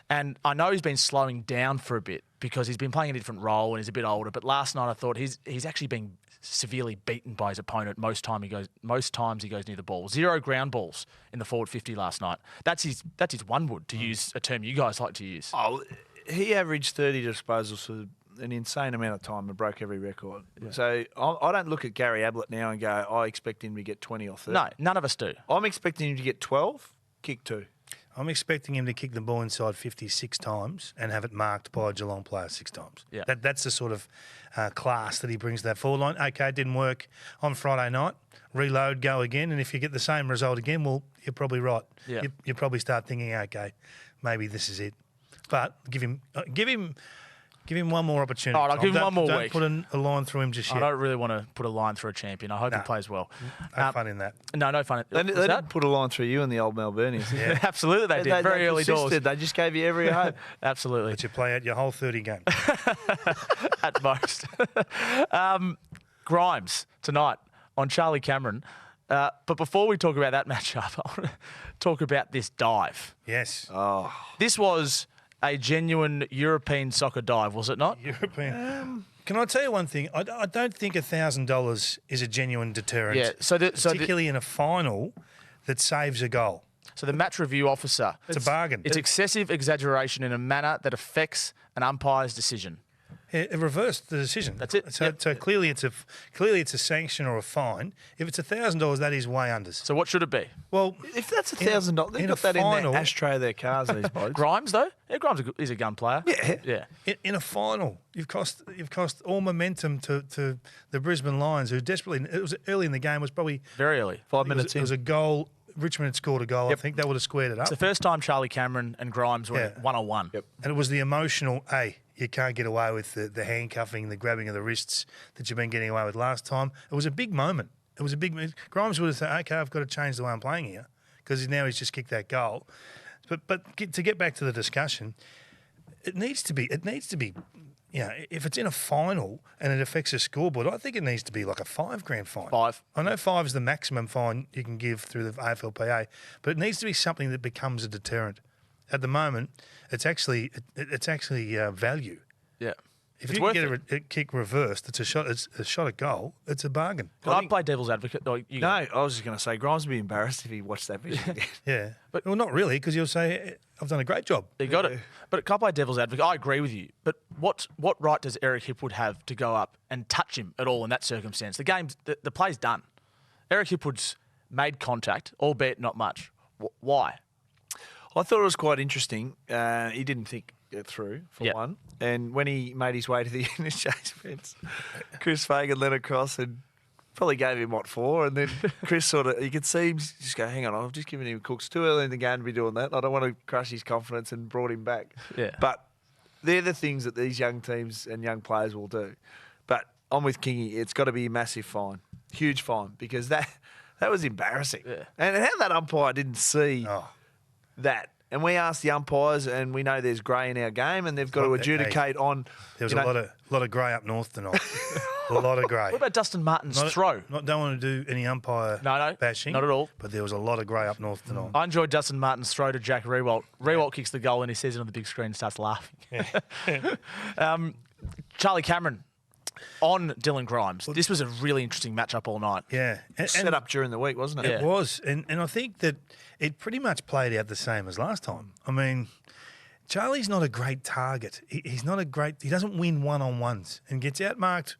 And I know he's been slowing down for a bit because he's been playing a different role and he's a bit older. But last night I thought he's actually been severely beaten by his opponent most times he goes near the ball. 0 ground balls in the forward 50 last night. That's his one wood, to use a term you guys like to use. Oh, he averaged 30 disposals for an insane amount of time and broke every record. Yeah. So I don't look at Gary Ablett now and go, I expect him to get 20 or 30. No, none of us do. I'm expecting him to get 12, kick 2. I'm expecting him to kick the ball inside 56 times and have it marked by a Geelong player 6 times. Yeah. That's the sort of class that he brings to that forward line. Okay, it didn't work on Friday night. Reload, go again. And if you get the same result again, well, you're probably right. Yeah. You probably start thinking, okay, maybe this is it. But give him one more opportunity. All right, I'll give him one more don't week. Put a line through him just yet. I don't really want to put a line through a champion. I hope he plays well. No fun in that. No fun. They didn't put a line through you in the old Melburnians. Yeah. Absolutely, they did. Very early doors. They just gave you every hope. Absolutely. But you play out your whole 30 game. At most. Grimes tonight on Charlie Cameron. But before we talk about that matchup, I want to talk about this dive. Yes. Oh, This was a genuine European soccer dive, was it not? European. Can I tell you one thing? I don't think $1,000 is a genuine deterrent. Yeah. Particularly in a final that saves a goal. So the match review officer. It's a bargain. It's excessive exaggeration in a manner that affects an umpire's decision. It reversed the decision. That's it. So, Yep. so clearly it's a sanction or a fine. If it's $1,000, that is way unders. So what should it be? Well, if that's $1,000, they've in got a that in final- their ashtray of their cars, these blokes. Grimes, though? Yeah, Grimes is a gun player. Yeah. Yeah. in a final, you've cost all momentum to the Brisbane Lions, who desperately. It was early in the game. It was probably Very early. 5 it minutes was, in. It was a goal. Richmond had scored a goal. I think that would have squared it up. It's the first time Charlie Cameron and Grimes were Yeah. one-on-one. Yep. And it was the emotional, hey, you can't get away with the handcuffing, the grabbing of the wrists that you've been getting away with last time. It was a big moment. It was a big moment. Grimes would have said, okay, I've got to change the way I'm playing here because now he's just kicked that goal. But to get back to the discussion, it needs to be, if it's in a final and it affects a scoreboard, I think it needs to be like a $5,000 fine. 5. I know 5 is the maximum fine you can give through the AFLPA, but it needs to be something that becomes a deterrent. At the moment, it's actually value. Yeah. If It's you worth can get a kick reversed, it's a shot at goal. It's a bargain. Can I play devil's advocate? No, No, I was just going to say, Grimes would be embarrassed if he watched that video again. Yeah, but well, not really, because you'll say I've done a great job. You got it. But can I play devil's advocate? I agree with you. But what right does Eric Hipwood have to go up and touch him at all in that circumstance? The play's done. Eric Hipwood's made contact, albeit not much. Why? I thought it was quite interesting. He didn't think it through, for one. And when he made his way to the interchange fence, Chris Fagan led across and probably gave him what for. And then Chris you could see him just go, hang on, I've just given him Cooks too early in the game to be doing that. I don't want to crush his confidence, and brought him back. Yeah. But they're the things that these young teams and young players will do. But I'm with Kingy. It's got to be a massive fine, huge fine, because that was embarrassing. Yeah. And how that umpire didn't see that. And we asked the umpires, and we know there's grey in our game, and they've got to adjudicate on. There was a lot of grey up north tonight. A lot of grey. What about Dustin Martin's throw? Don't want to do any umpire No, bashing. not at all. But there was a lot of grey up north tonight. I enjoyed Dustin Martin's throw to Jack Rewalt. Rewalt kicks the goal and he sees it on the big screen and starts laughing. Charlie Cameron on Dylan Grimes. This was a really interesting matchup all night. Yeah. Set up during the week, wasn't it? Yeah. It was. And I think that it pretty much played out the same as last time. I mean, Charlie's not a great target. He doesn't win one-on-ones and gets outmarked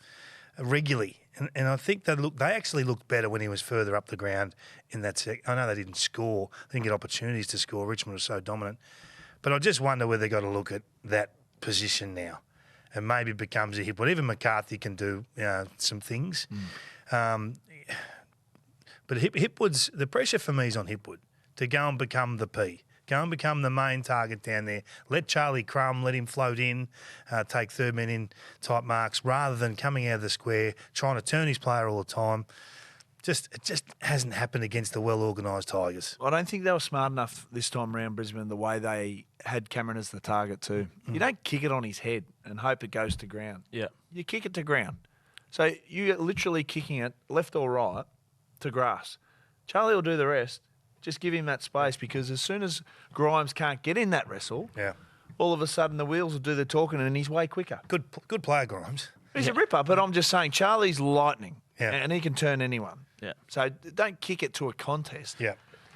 regularly. And I think they actually looked better when he was further up the ground in that I know they didn't score. They didn't get opportunities to score. Richmond was so dominant. But I just wonder whether they've got to look at that position now. And maybe it becomes a hit. But even McCarthy can do some things. But Hipwood's, the pressure for me is on Hipwood to go and become the P. Go and become the main target down there. Let Charlie crumb, let him float in, take third man in type marks, rather than coming out of the square, trying to turn his player all the time. It just hasn't happened against the well-organised Tigers. I don't think they were smart enough this time around Brisbane, the way they had Cameron as the target too. You don't kick it on his head and hope it goes to ground. Yeah. You kick it to ground. So you're literally kicking it left or right to grass. Charlie will do the rest. Just give him that space, because as soon as Grimes can't get in that wrestle, all of a sudden the wheels will do the talking and he's way quicker. Good player, Grimes. He's a ripper, but I'm just saying Charlie's lightning, Yeah. and he can turn anyone. Yeah. So don't kick it to a contest. Yeah.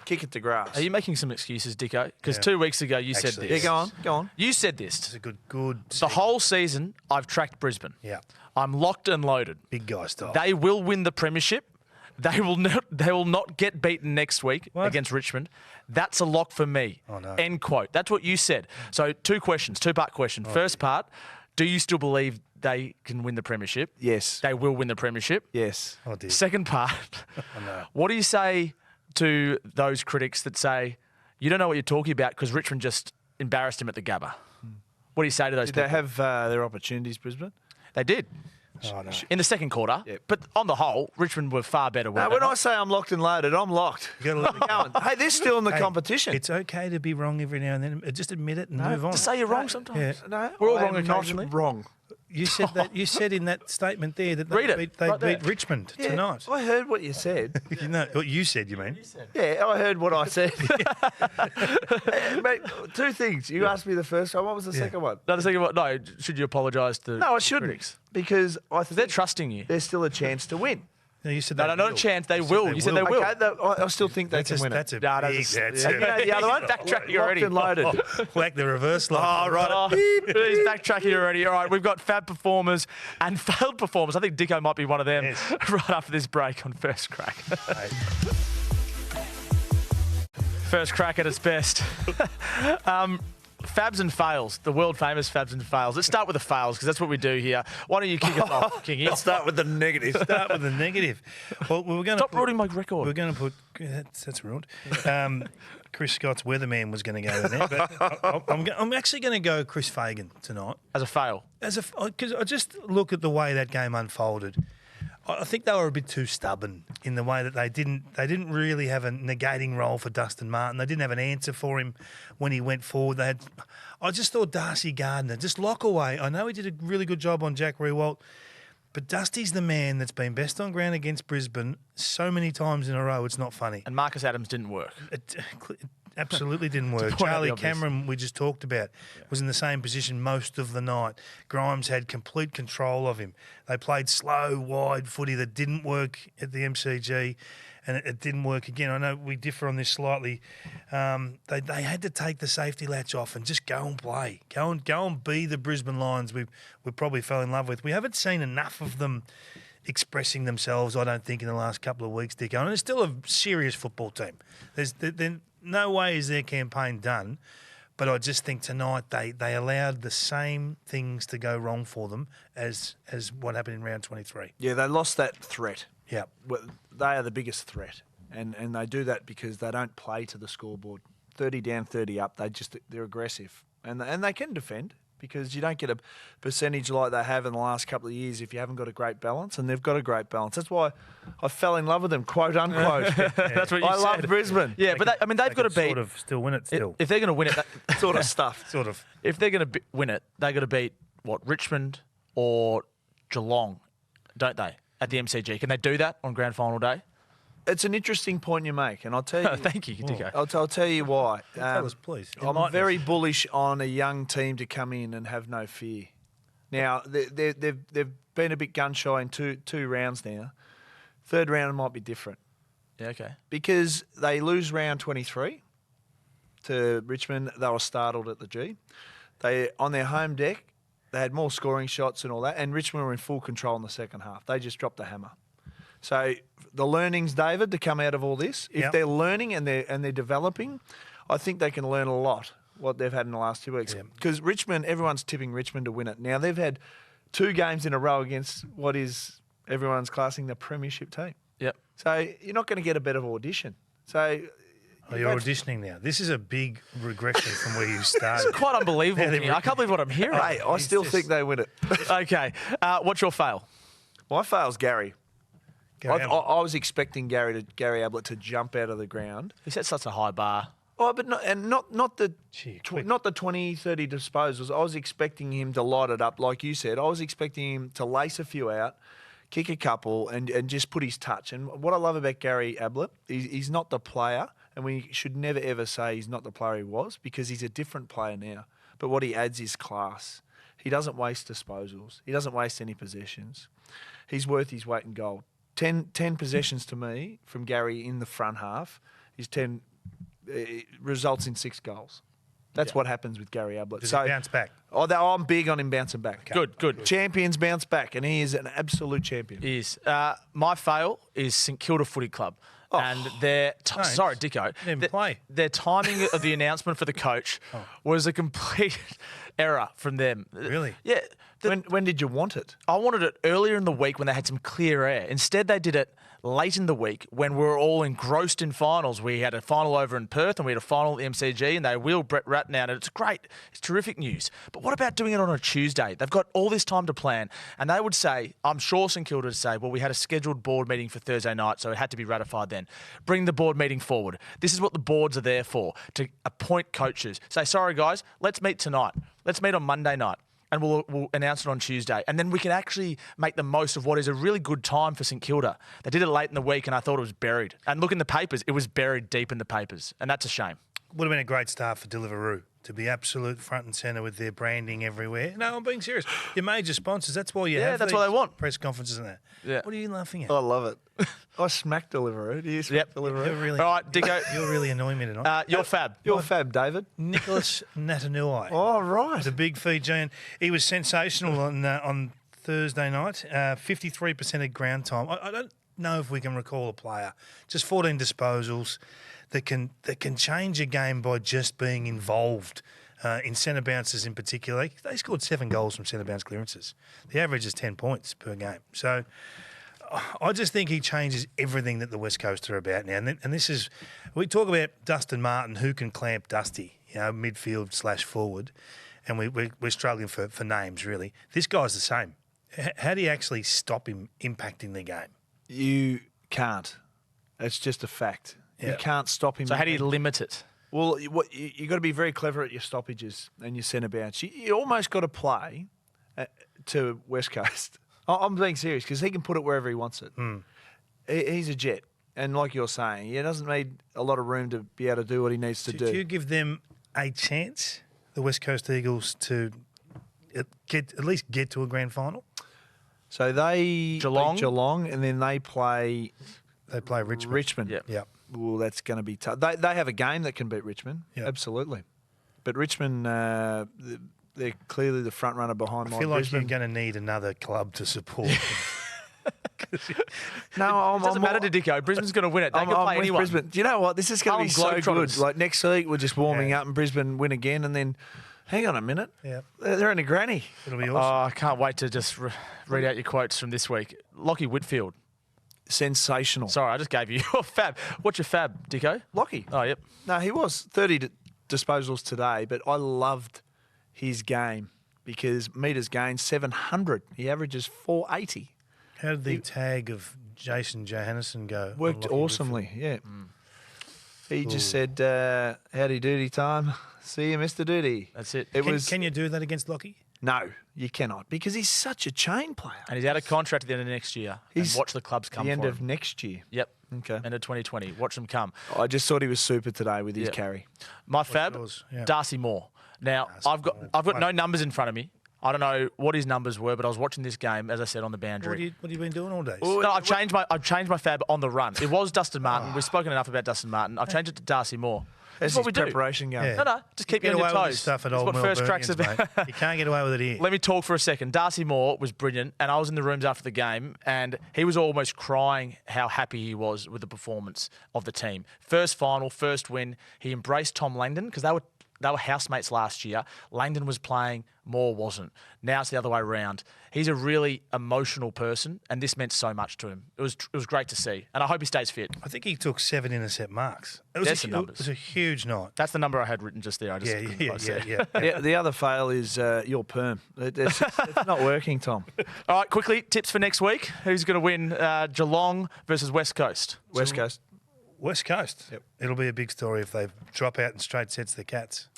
kick it to grass. Are you making some excuses, Dicko? Because 2 weeks ago you said Actually, this. Yeah, go on. You said this. It's a good. The whole season, I've tracked Brisbane. Yeah. I'm locked and loaded. Big guy style. They will win the premiership. They will not get beaten next week against Richmond. That's a lock for me. Oh, no. End quote. That's what you said. So two-part question. First part, do you still believe they can win the premiership? Yes. They will win the premiership? Yes. Oh, dear. Second part, no. what do you say to those critics that say, you don't know what you're talking about because Richmond just embarrassed him at the Gabba? What do you say to those Did people? they have their opportunities, Brisbane? They did. Oh, no. In the second quarter. Yep. But on the whole, Richmond were far better. No, weren't when they I not? say I'm locked and loaded, I'm locked. You gotta let it Going. Hey, they're still in the Hey, competition. It's okay to be wrong every now and then. Just admit it and move on. Just say you're wrong sometimes. No, We're all I wrong am not occasionally. wrong. You said that. You said in that statement there that Read it, they right there. beat Richmond Yeah, tonight. I heard what you said. You know what you said. You mean? Yeah, I heard what I said. Mate, two things. You asked me the first one. What was the second one? No, the second one. No, should you apologise to No, I the shouldn't. critics? Because I They're think trusting you. there's still a chance to win. No, you said No, they not a will. chance. They You said will. You said they will. Okay, I still think they That's can a, win that's it. a No, big. that's- That's yeah. And you know the other one? Backtracking Locked already. and loaded. like the reverse line. Oh, right. Oh, he's backtracking already. All right, we've got fab performers and failed performers. I think Dicko might be one of them Yes. right after this break on First Crack. Hey, First Crack at its best. Fabs and fails, the world famous fabs and fails. Let's start with the fails because that's what we do here. Why don't you kick us off, Kingy? Let's start with the negative. start with the negative. Well, we were going Stop to ruining my record. We're going to put that's ruined. Chris Scott's weatherman was going to go in there, but I'm actually going to go Chris Fagan tonight. As a fail. Because I just look at the way that game unfolded. I think they were a bit too stubborn in the way that they didn't really have a negating role for Dustin Martin. They didn't have an answer for him when he went forward. I just thought Darcy Gardner, just lock away. I know he did a really good job on Jack Rewalt, but Dusty's the man that's been best on ground against Brisbane so many times in a row. It's not funny. And Marcus Adams didn't work. It absolutely didn't work. point out Charlie the obvious. Cameron, we just talked about, was in the same position most of the night. Grimes had complete control of him. They played slow, wide footy that didn't work at the MCG, and it didn't work again. I know we differ on this slightly. They had to take the safety latch off and just go and play. Go and be the Brisbane Lions we probably fell in love with. We haven't seen enough of them expressing themselves, I don't think, in the last couple of weeks, Dick. And it's still a serious football team. There's no way is their campaign done, but I just think tonight they allowed the same things to go wrong for them as what happened in round 23. Yeah, they lost that threat. Yeah. Well, they are the biggest threat, and they do that because they don't play to the scoreboard. 30 down, 30 up. They're aggressive, and they can defend because you don't get a percentage like they have in the last couple of years if you haven't got a great balance, and they've got a great balance. That's why I fell in love with them, quote unquote. That's what you I said. love Brisbane. Yeah, but they've got to could beat. sort of still win it still. If they're going to win it, Sort of stuff. sort of. if they're going to win it, they've got to beat what, Richmond or Geelong, don't they? At the MCG, can they do that on grand final day? It's an interesting point you make, and I'll tell you. Thank you, Dicko. I'll tell you why. Tell us, please. I'm Enlighten very us. bullish on a young team to come in and have no fear. Now they've been a bit gun shy in two rounds now. Third round might be different Yeah, okay. because they lose round 23 to Richmond. They were startled at the G. They on their home deck. They had more scoring shots and all that, and Richmond were in full control in the second half. They just dropped the hammer. So the learnings, David, to come out of all this, if Yep. they're learning and they're developing, I think they can learn a lot what they've had in the last 2 weeks. Yep. Because Richmond, everyone's tipping Richmond to win it. Now they've had 2 games in a row against what is everyone's classing the premiership team. Yep. So you're not going to get a better audition. So Oh, you're auditioning now. This is a big regression from where you started. Quite unbelievable. Yeah, they Kingy. I can't believe what I'm hearing. hey, I still think they win it. Okay. What's your fail? My fail's Gary. Gary I Ablett. was expecting Gary Ablett to jump out of the ground. He set such a high bar. Oh, but not the Gee, quick. not the 20, 30 disposals. I was expecting him to light it up, like you said. I was expecting him to lace a few out, kick a couple, and just put his touch. And what I love about Gary Ablett, he's not the player, and we should never ever say he's not the player he was because he's a different player now. But what he adds is class. He doesn't waste disposals. He doesn't waste any possessions. He's worth his weight in gold. 10 possessions to me from Gary in the front half is 10 it results in 6 goals. That's what happens with Gary Ablett. Does he bounce back? I'm big on him bouncing back. Good, good. Champions bounce back, and he is an absolute champion. He is. My fail is St Kilda Footy Club. And their sorry, Dicko. Didn't even play. Their timing of the announcement for the coach was a complete error from them. Really? Yeah. When did you want it? I wanted it earlier in the week when they had some clear air. Instead, they did it late in the week when we were all engrossed in finals. We had a final over in Perth and we had a final at the MCG, and they wheeled Brett Ratton out, and it's great. It's terrific news. But what about doing it on a Tuesday? They've got all this time to plan, and they would say, I'm sure St Kilda would say, well, we had a scheduled board meeting for Thursday night, so it had to be ratified then. Bring the board meeting forward. This is what the boards are there for, to appoint coaches. Say, sorry, guys, let's meet tonight. Let's meet on Monday night. And we'll announce it on Tuesday. And then we can actually make the most of what is a really good time for St Kilda. They did it late in the week, and I thought it was buried. And look in the papers, it was buried deep in the papers. And that's a shame. Would have been a great start for Deliveroo to be absolute front and centre with their branding everywhere. No, I'm being serious. Your major sponsors, that's why you have that's these what they want. press conferences and that. Yeah. What are you laughing at? I love it. I smacked Deliveroo. Do you smack Deliveroo? You're really, All right, Dicko. You're really annoying me tonight. Your fab. Your fab, David. Nicholas Natanui. Oh, right. The big Fijian. He was sensational on Thursday night. 53% of ground time. I don't know if we can recall a player. Just 14 disposals that can change a game by just being involved in centre bounces in particular. They scored 7 goals from centre bounce clearances. The average is 10 points per game. So I just think he changes everything that the West Coast are about now. And this is, we talk about Dustin Martin, who can clamp Dusty, midfield / forward. And we're struggling for names, really. This guy's the same. How do you actually stop him impacting the game? You can't. It's just a fact. Yeah. You can't stop him. So how do you limit it? Well, you got to be very clever at your stoppages and your centre bounce. You almost got to play to West Coast. I'm being serious because he can put it wherever he wants it. He's a jet. And like you're saying, he doesn't need a lot of room to be able to do what he needs to do. Do you give them a chance, the West Coast Eagles, to at least get to a grand final? So they beat Geelong? Geelong, and then they play Richmond. Yep. Yep. Well, that's going to be tough. They have a game that can beat Richmond, Yep. absolutely. But Richmond, they're clearly the front runner behind. I feel like Brisbane. you're going to need another club to support. No, It doesn't matter to Dicko. Brisbane's going to win it. They can play with anyone. Brisbane. Do you know what? This is going to be Harlem so good. Globetrotters. Like next week, we're just warming Yeah. up and Brisbane win again, and then hang on a minute. Yeah. They're in a granny. It'll be Oh, awesome. I can't wait to just read out your quotes from this week. Lockie Whitfield. Sensational. Sorry, I just gave you your fab. What's your fab, Dicko? Lockie. Oh, yep. No, he was 30 disposals today, but I loved his game because metres gained 700. He averages 480. How did the tag of Jason Johannesson go? Worked on Lockie awesomely, yeah. He just said, howdy doody time. See you, Mr. Doody. That's it. Can you do that against Lockie? No, you cannot because he's such a chain player. And he's out of contract at the end of next year. And He's watch the clubs come the end for of him. next year. Yep. Okay. End of 2020. Watch them come. I just thought he was super today with his Yeah. carry. My fab, yours? Yeah. Darcy Moore. Now, I've got no numbers in front of me. I don't know what his numbers were, but I was watching this game, as I said, on the boundary. What have you been doing all day? No, I've changed my fab on the run. It was Dustin Martin. We've spoken enough about Dustin Martin. I've changed it to Darcy Moore. That's That's what we his do. preparation game. Yeah. No, just keep you Get on your away with toes. this stuff at That's old what first track's Melburnians, about. mate. You can't get away with it here. Let me talk for a second. Darcy Moore was brilliant, and I was in the rooms after the game, and he was almost crying how happy he was with the performance of the team. First final, first win. He embraced Tom Langdon because they were housemates last year. Langdon was playing, Moore wasn't. Now it's the other way around. He's a really emotional person, and this meant so much to him. It was great to see, and I hope he stays fit. I think he took 7 intercept marks. It There's some it numbers. was a huge night. That's the number I had written just there. I just couldn't quite see it. Yeah. The other fail is your perm. It's not working, Tom. All right, quickly, tips for next week. Who's going to win Geelong versus West Coast? West Coast. West Coast. Yep. It'll be a big story if they drop out in straight sets the Cats.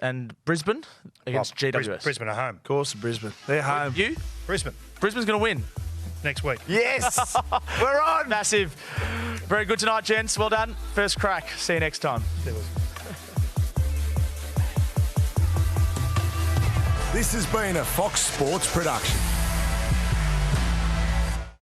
And Brisbane against GWS. Brisbane are home. Of course, Brisbane. They're home. You? Brisbane Brisbane's going to win. next week. Yes! We're on! Massive. Very good tonight, gents. Well done. First crack. See you next time. This has been a Fox Sports production.